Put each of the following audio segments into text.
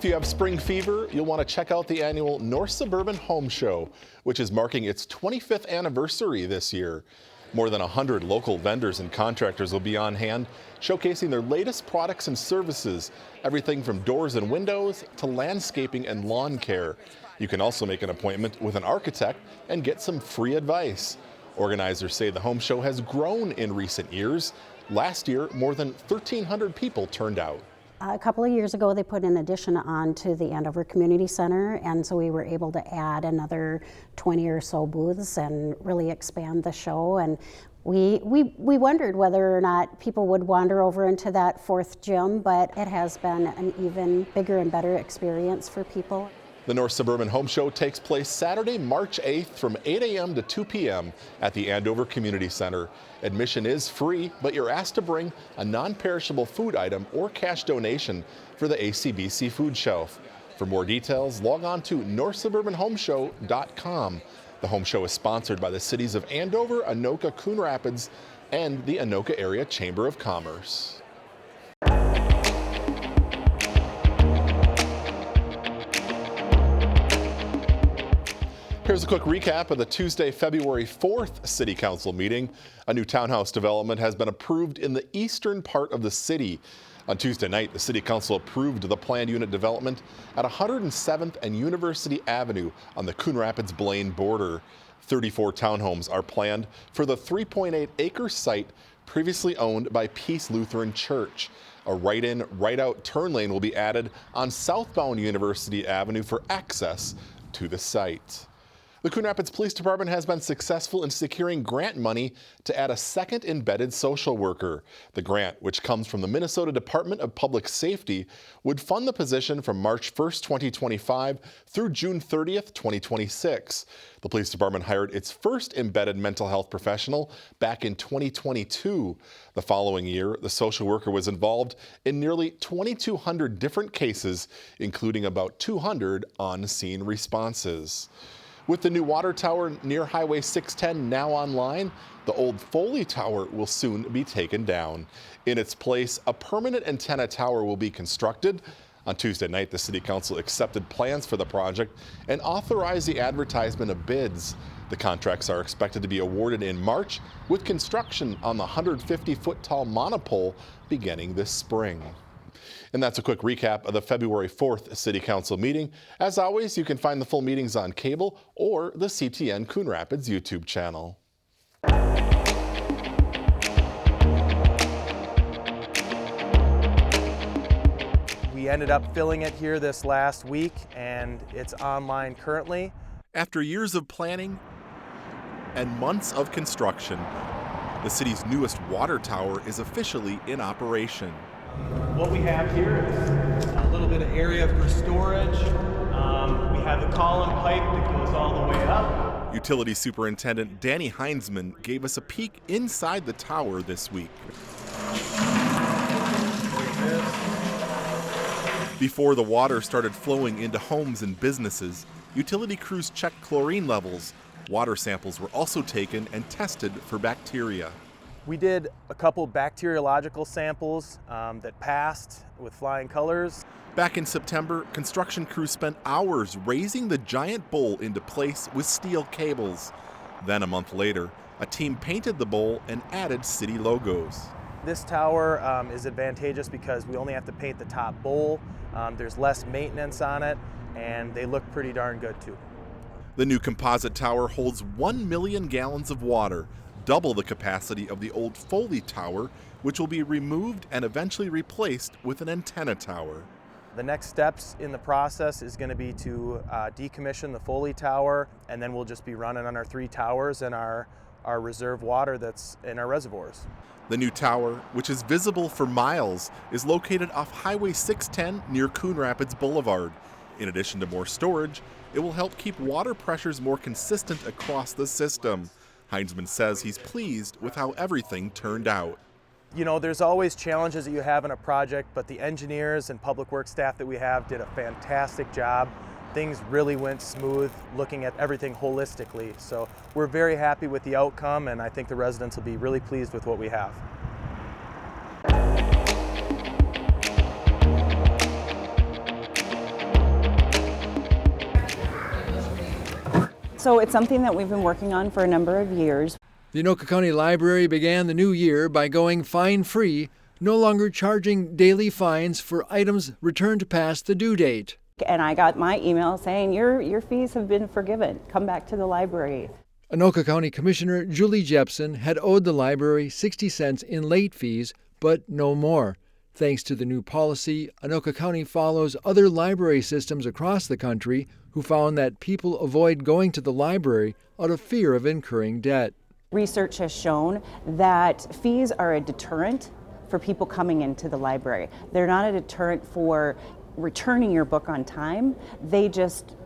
If you have spring fever, you'll want to check out the annual North Suburban Home Show, which is marking its 25th anniversary this year. More than 100 local vendors and contractors will be on hand, showcasing their latest products and services, everything from doors and windows to landscaping and lawn care. You can also make an appointment with an architect and get some free advice. Organizers say the home show has grown in recent years. Last year, more than 1,300 people turned out. A couple of years ago, they put an addition on to the Andover Community Center, and so we were able to add another 20 or so booths and really expand the show. And we wondered whether or not people would wander over into that fourth gym, but it has been an even bigger and better experience for people. The North Suburban Home Show takes place Saturday, March 8th from 8 a.m. to 2 p.m. at the Andover Community Center. Admission is free, but you're asked to bring a non-perishable food item or cash donation for the ACBC food shelf. For more details, log on to northsuburbanhomeshow.com. The home show is sponsored by the cities of Andover, Anoka, Coon Rapids, and the Anoka Area Chamber of Commerce. Here's a quick recap of the Tuesday, February 4th City Council meeting. A new townhouse development has been approved in the eastern part of the city. On Tuesday night, the City Council approved the planned unit development at 107th and University Avenue on the Coon Rapids-Blaine border. 34 townhomes are planned for the 3.8-acre site previously owned by Peace Lutheran Church. A right-in, right-out turn lane will be added on southbound University Avenue for access to the site. The Coon Rapids Police Department has been successful in securing grant money to add a second embedded social worker. The grant, which comes from the Minnesota Department of Public Safety, would fund the position from March 1st, 2025 through June 30th, 2026. The police department hired its first embedded mental health professional back in 2022. The following year, the social worker was involved in nearly 2,200 different cases, including about 200 on-scene responses. With the new water tower near Highway 610 now online, the old Foley Tower will soon be taken down. In its place, a permanent antenna tower will be constructed. On Tuesday night, the City Council accepted plans for the project and authorized the advertisement of bids. The contracts are expected to be awarded in March, with construction on the 150-foot tall monopole beginning this spring. And that's a quick recap of the February 4th City Council meeting. As always, you can find the full meetings on cable or the CTN Coon Rapids YouTube channel. We ended up filling it here this last week, and it's online currently. After years of planning and months of construction, the city's newest water tower is officially in operation. What we have here is a little bit of area for storage. We have the column pipe that goes all the way up. Utility Superintendent Danny Heinzman gave us a peek inside the tower this week. Before the water started flowing into homes and businesses, utility crews checked chlorine levels. Water samples were also taken and tested for bacteria. We did a couple bacteriological samples that passed with flying colors. Back in September, construction crews spent hours raising the giant bowl into place with steel cables. Then a month later, a team painted the bowl and added city logos. This tower is advantageous because we only have to paint the top bowl. There's less maintenance on it, and they look pretty darn good too. The new composite tower holds 1 million gallons of water, double the capacity of the old Foley Tower, which will be removed and eventually replaced with an antenna tower. The next steps in the process is going to be to decommission the Foley Tower, and then we'll just be running on our 3 towers and our reserve water that's in our reservoirs. The new tower, which is visible for miles, is located off Highway 610 near Coon Rapids Boulevard. In addition to more storage, it will help keep water pressures more consistent across the system. Heinzman says he's pleased with how everything turned out. You know, there's always challenges that you have in a project, but the engineers and public works staff that we have did a fantastic job. Things really went smooth, looking at everything holistically. So we're very happy with the outcome, and I think the residents will be really pleased with what we have. So it's something that we've been working on for a number of years. The Anoka County Library began the new year by going fine-free, no longer charging daily fines for items returned past the due date. And I got my email saying, your fees have been forgiven. Come back to the library. Anoka County Commissioner Julie Jepson had owed the library 60 cents in late fees, but no more. Thanks to the new policy, Anoka County follows other library systems across the country who found that people avoid going to the library out of fear of incurring debt. Research has shown that fees are a deterrent for people coming into the library. They're not a deterrent for returning your book on time. They just,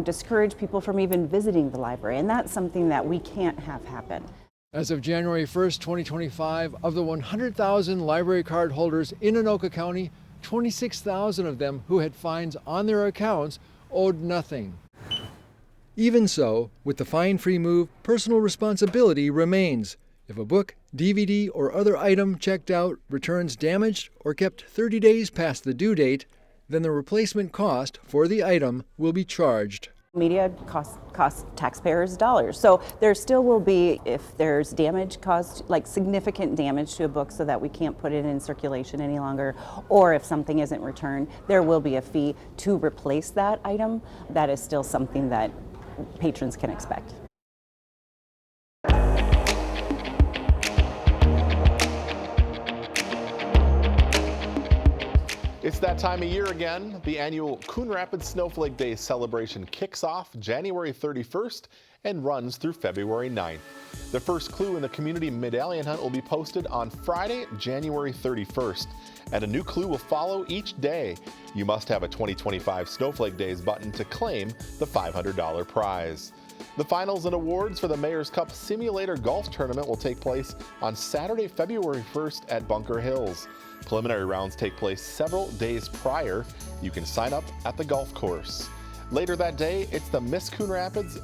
discourage people from even visiting the library, and that's something that we can't have happen. As of January 1st, 2025, of the 100,000 library card holders in Anoka County, 26,000 of them who had fines on their accounts owed nothing. Even so, with the fine-free move, personal responsibility remains. If a book, DVD, or other item checked out returns damaged or kept 30 days past the due date, then the replacement cost for the item will be charged. Media costs taxpayers dollars. So there still will be, if there's damage caused, like significant damage to a book so that we can't put it in circulation any longer, or if something isn't returned, there will be a fee to replace that item. That is still something that patrons can expect. It's that time of year again. The annual Coon Rapids Snowflake Day celebration kicks off January 31st and runs through February 9th. The first clue in the community medallion hunt will be posted on Friday, January 31st, and a new clue will follow each day. You must have a 2025 Snowflake Days button to claim the $500 prize. The finals and awards for the Mayor's Cup Simulator Golf Tournament will take place on Saturday, February 1st at Bunker Hills. Preliminary rounds take place several days prior. You can sign up at the golf course. Later that day, it's the Miss Coon Rapids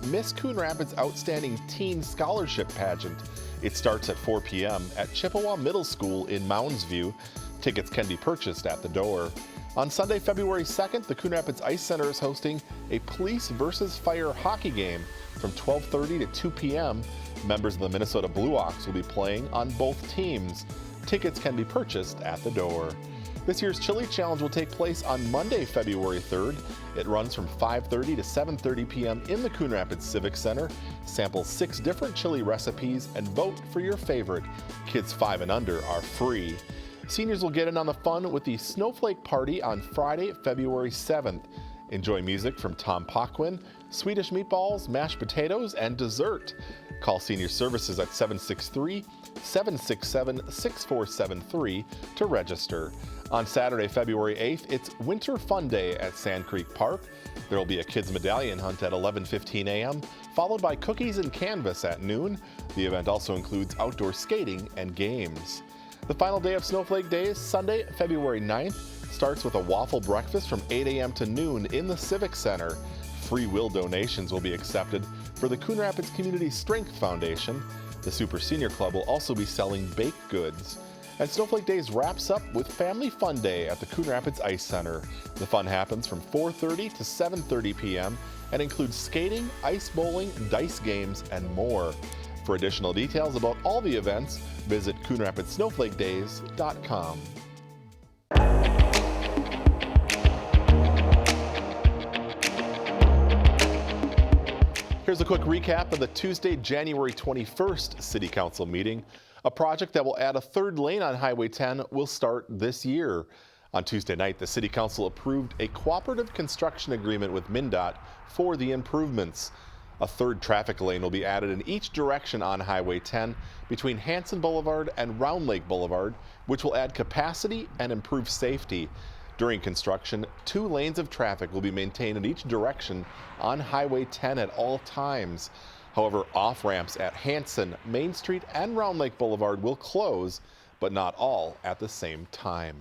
Outstanding Teen Scholarship Pageant. It starts at 4 p.m. at Chippewa Middle School in Mounds View. Tickets can be purchased at the door. On Sunday, February 2nd, the Coon Rapids Ice Center is hosting a police versus fire hockey game from 12:30 to 2 p.m. Members of the Minnesota Blue Ox will be playing on both teams. Tickets can be purchased at the door. This year's Chili Challenge will take place on Monday, February 3rd. It runs from 5:30 to 7:30 p.m. in the Coon Rapids Civic Center. Sample 6 different chili recipes and vote for your favorite. Kids 5 and under are free. Seniors will get in on the fun with the Snowflake Party on Friday, February 7th. Enjoy music from Tom Paquin, Swedish meatballs, mashed potatoes, and dessert. Call Senior Services at 763-767-6473 to register. On Saturday, February 8th, it's Winter Fun Day at Sand Creek Park. There will be a kids medallion hunt at 11:15 a.m., followed by cookies and canvas at noon. The event also includes outdoor skating and games. The final day of Snowflake Days, Sunday, February 9th, starts with a waffle breakfast from 8 a.m. to noon in the Civic Center. Free will donations will be accepted for the Coon Rapids Community Strength Foundation. The Super Senior Club will also be selling baked goods. And Snowflake Days wraps up with Family Fun Day at the Coon Rapids Ice Center. The fun happens from 4:30 to 7:30 p.m. and includes skating, ice bowling, dice games, and more. For additional details about all the events, visit CoonRapidsSnowflakeDays.com. Here's a quick recap of the Tuesday, January 21st City Council meeting. A project that will add a third lane on Highway 10 will start this year. On Tuesday night, the City Council approved a cooperative construction agreement with MnDOT for the improvements. A third traffic lane will be added in each direction on Highway 10 between Hanson Boulevard and Round Lake Boulevard, which will add capacity and improve safety. During construction, 2 lanes of traffic will be maintained in each direction on Highway 10 at all times. However, off-ramps at Hanson, Main Street, and Round Lake Boulevard will close, but not all at the same time.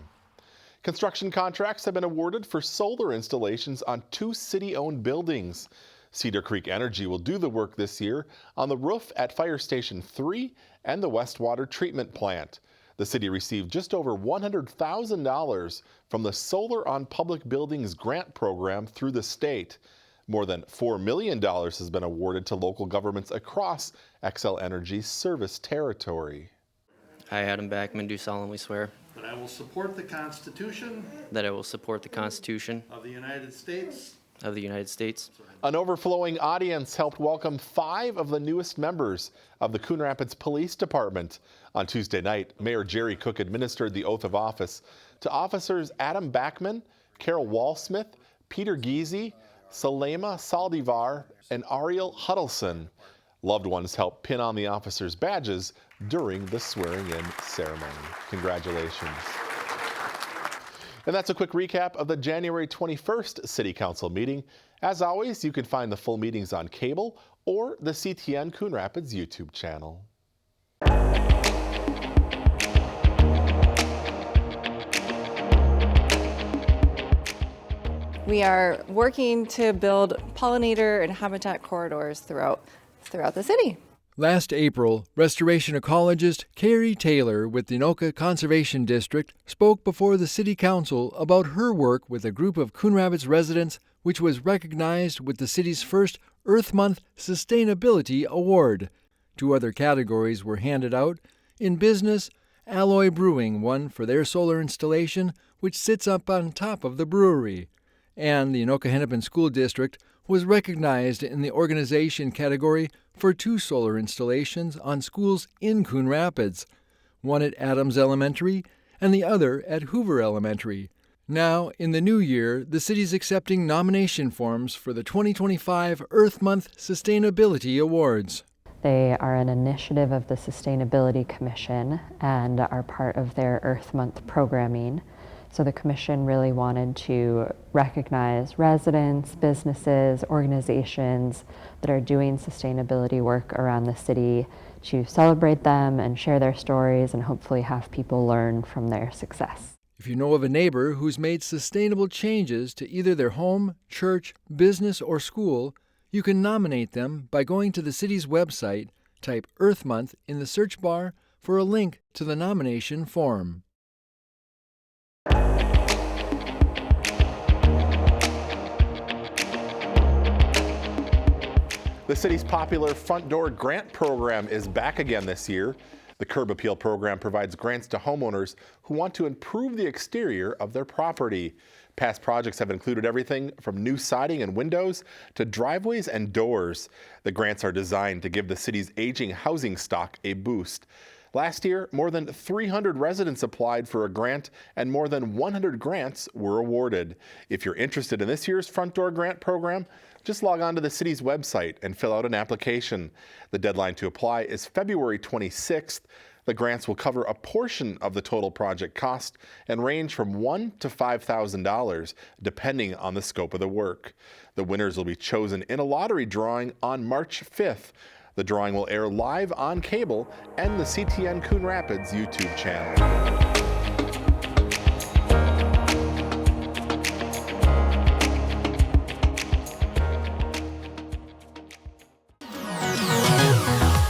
Construction contracts have been awarded for solar installations on 2 city-owned buildings. Cedar Creek Energy will do the work this year on the roof at Fire Station 3 and the Wastewater Treatment Plant. The city received just over $100,000 from the Solar on Public Buildings grant program through the state. More than $4 million has been awarded to local governments across Xcel Energy's service territory. I, Adam Backman, do solemnly swear that I will support the Constitution that I will support the Constitution of the United States. An overflowing audience helped welcome 5 of the newest members of the Coon Rapids Police Department. On Tuesday night, Mayor Jerry Cook administered the oath of office to officers Adam Backman, Carol Walsmith, Peter Giese, Salema Saldivar, and Ariel Huddleston. Loved ones helped pin on the officers' badges during the swearing-in ceremony. Congratulations. And that's a quick recap of the January 21st City Council meeting. As always, you can find the full meetings on cable or the CTN Coon Rapids YouTube channel. We are working to build pollinator and habitat corridors throughout the city. Last April, restoration ecologist Carrie Taylor with the Anoka Conservation District spoke before the City Council about her work with a group of Coon Rapids residents, which was recognized with the city's first Earth Month Sustainability Award. 2 other categories were handed out. In business, Alloy Brewing won for their solar installation, which sits up on top of the brewery. And the Anoka-Hennepin School District was recognized in the organization category for 2 solar installations on schools in Coon Rapids, one at Adams Elementary and the other at Hoover Elementary. Now, in the new year, the city's accepting nomination forms for the 2025 Earth Month Sustainability Awards. They are an initiative of the Sustainability Commission and are part of their Earth Month programming. So the Commission really wanted to recognize residents, businesses, organizations that are doing sustainability work around the city, to celebrate them and share their stories and hopefully have people learn from their success. If you know of a neighbor who's made sustainable changes to either their home, church, business, or school, you can nominate them by going to the city's website, type Earth Month in the search bar for a link to the nomination form. The city's popular Front Door Grant Program is back again this year. The Curb Appeal program provides grants to homeowners who want to improve the exterior of their property. Past projects have included everything from new siding and windows to driveways and doors. The grants are designed to give the city's aging housing stock a boost. Last year, more than 300 residents applied for a grant and more than 100 grants were awarded. If you're interested in this year's Front Door Grant Program, just log on to the city's website and fill out an application. The deadline to apply is February 26th. The grants will cover a portion of the total project cost and range from $1,000 to $5,000, depending on the scope of the work. The winners will be chosen in a lottery drawing on March 5th. The drawing will air live on cable and the CTN Coon Rapids YouTube channel.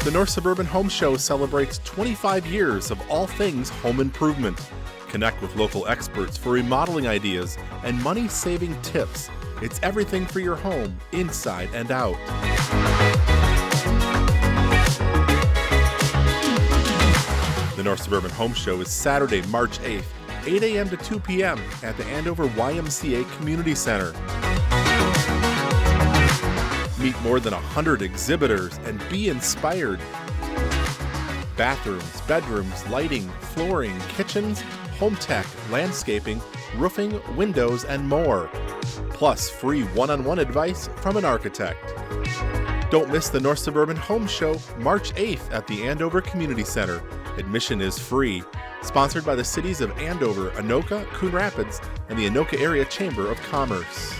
The North Suburban Home Show celebrates 25 years of all things home improvement. Connect with local experts for remodeling ideas and money-saving tips. It's everything for your home, inside and out. The North Suburban Home Show is Saturday, March 8th, 8 a.m. to 2 p.m. at the Andover YMCA Community Center. Meet more than 100 exhibitors and be inspired. Bathrooms, bedrooms, lighting, flooring, kitchens, home tech, landscaping, roofing, windows, and more. Plus free one-on-one advice from an architect. Don't miss the North Suburban Home Show, March 8th at the Andover Community Center. Admission is free. Sponsored by the cities of Andover, Anoka, Coon Rapids, and the Anoka Area Chamber of Commerce.